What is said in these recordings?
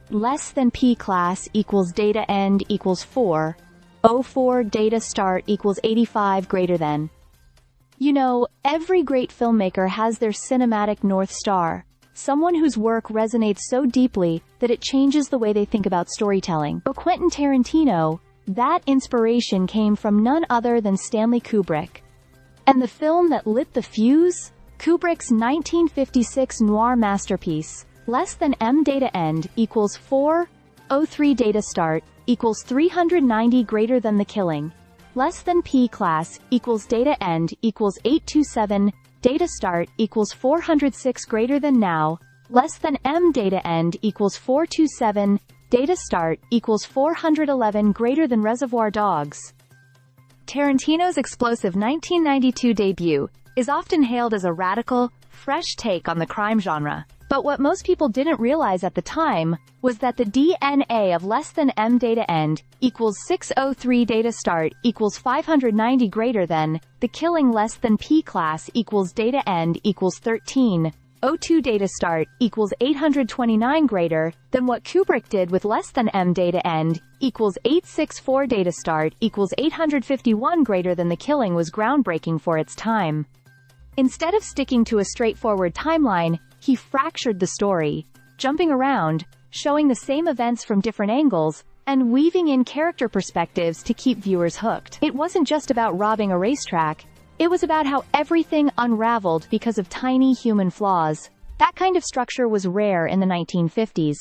less than P class equals data end equals 404 data start equals 85 greater than. You know, every great filmmaker has their cinematic North Star, someone whose work resonates so deeply that it changes the way they think about storytelling. For Quentin Tarantino, that inspiration came from none other than Stanley Kubrick. And the film that lit the fuse? Kubrick's 1956 noir masterpiece, less than M data end equals 403 data start equals 390 greater than The Killing. Less than P class equals data end equals 827 data start equals 406 greater than Now. Less than M data end equals 427 data start equals 411 greater than Reservoir Dogs. Tarantino's explosive 1992 debut is often hailed as a radical, fresh take on the crime genre. But what most people didn't realize at the time was that the DNA of less than M data end equals 603 data start equals 590 greater than The Killing. Less than P class equals data end equals 1302 data start equals 829 greater than what Kubrick did with less than M data end equals 864 data start equals 851 greater than The Killing was groundbreaking for its time. Instead of sticking to a straightforward timeline, he fractured the story, jumping around, showing the same events from different angles, and weaving in character perspectives to keep viewers hooked. It wasn't just about robbing a racetrack, it was about how everything unraveled because of tiny human flaws. That kind of structure was rare in the 1950s.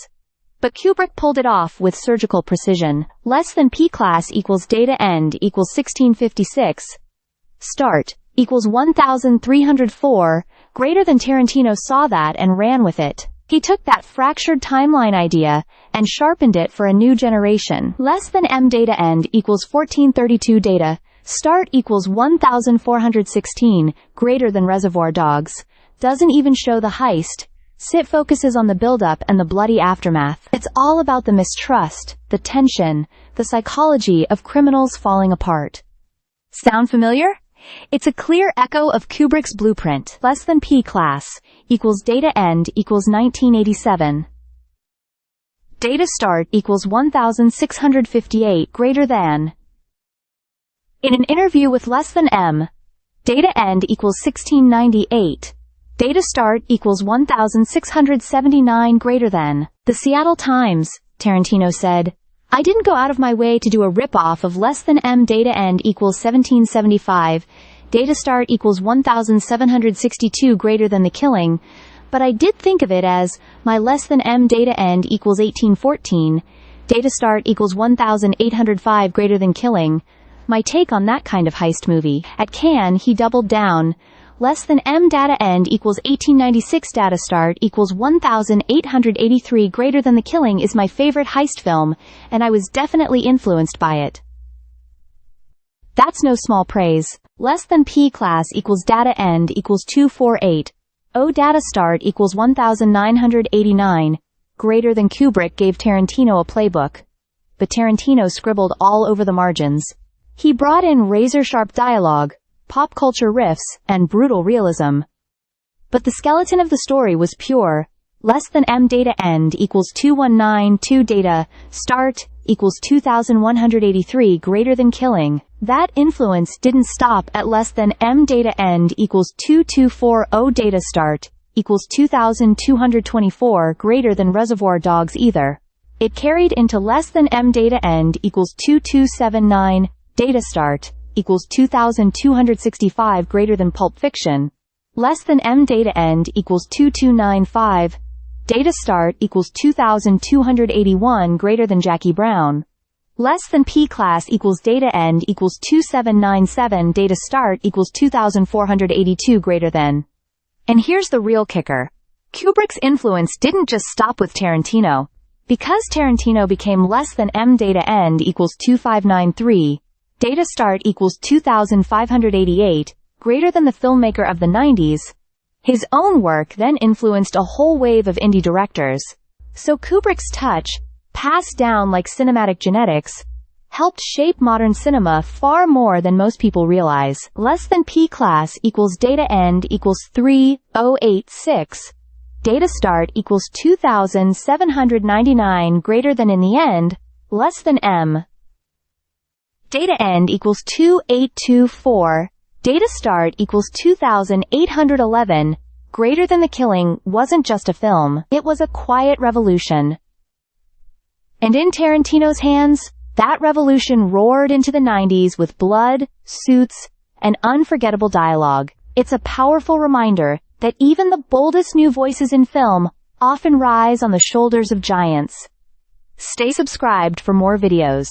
But Kubrick pulled it off with surgical precision. Less than P class equals data end equals 1656. Start equals 1304, greater than. Tarantino saw that and ran with it. He took that fractured timeline idea and sharpened it for a new generation. Less than M data end equals 1432 data start equals 1416, greater than Reservoir Dogs. Doesn't even show the heist. It focuses on the buildup and the bloody aftermath. It's all about the mistrust, the tension, the psychology of criminals falling apart. Sound familiar? It's a clear echo of Kubrick's blueprint. Less than P class equals data end equals 1987. Data start equals 1658 greater than. In an interview with Less than M, data end equals 1698. Data start equals 1679 greater than. The Seattle Times, Tarantino said, "I didn't go out of my way to do a rip-off of less than M data end equals 1775, data start equals 1762 greater than The Killing, but I did think of it as my less than M data end equals 1814, data start equals 1805 greater than Killing. My take on that kind of heist movie." At Cannes, he doubled down. Less than M data end equals 1896 data start equals 1883 greater than The Killing is my favorite heist film, and I was definitely influenced by it. That's no small praise. Less than P class equals data end equals 248. O data start equals 1989. Greater than. Kubrick gave Tarantino a playbook, but Tarantino scribbled all over the margins. He brought in razor-sharp dialogue, pop culture riffs, and brutal realism. But the skeleton of the story was pure. Less than M data end equals 2192 data start equals 2183 greater than Killing. That influence didn't stop at less than M data end equals 2240 data start equals 2224 greater than Reservoir Dogs either. It carried into less than M data end equals 2279 data start equals 2265 greater than Pulp Fiction. Less than M data end equals 2295. Data start equals 2281 greater than Jackie Brown. Less than P class equals data end equals 2797. Data start equals 2482 greater than. And here's the real kicker. Kubrick's influence didn't just stop with Tarantino. Because Tarantino became less than M data end equals 2593. Data start equals 2588, greater than the filmmaker of the 90s, his own work then influenced a whole wave of indie directors. So Kubrick's touch, passed down like cinematic genetics, helped shape modern cinema far more than most people realize. Less than P class equals data end equals 3086. data start equals 2,799 greater than in the end, less than M. Data end equals 2824, data start equals 2,811, greater than The Killing wasn't just a film, it was a quiet revolution. And in Tarantino's hands, that revolution roared into the 90s with blood, suits, and unforgettable dialogue. It's a powerful reminder that even the boldest new voices in film often rise on the shoulders of giants. Stay subscribed for more videos.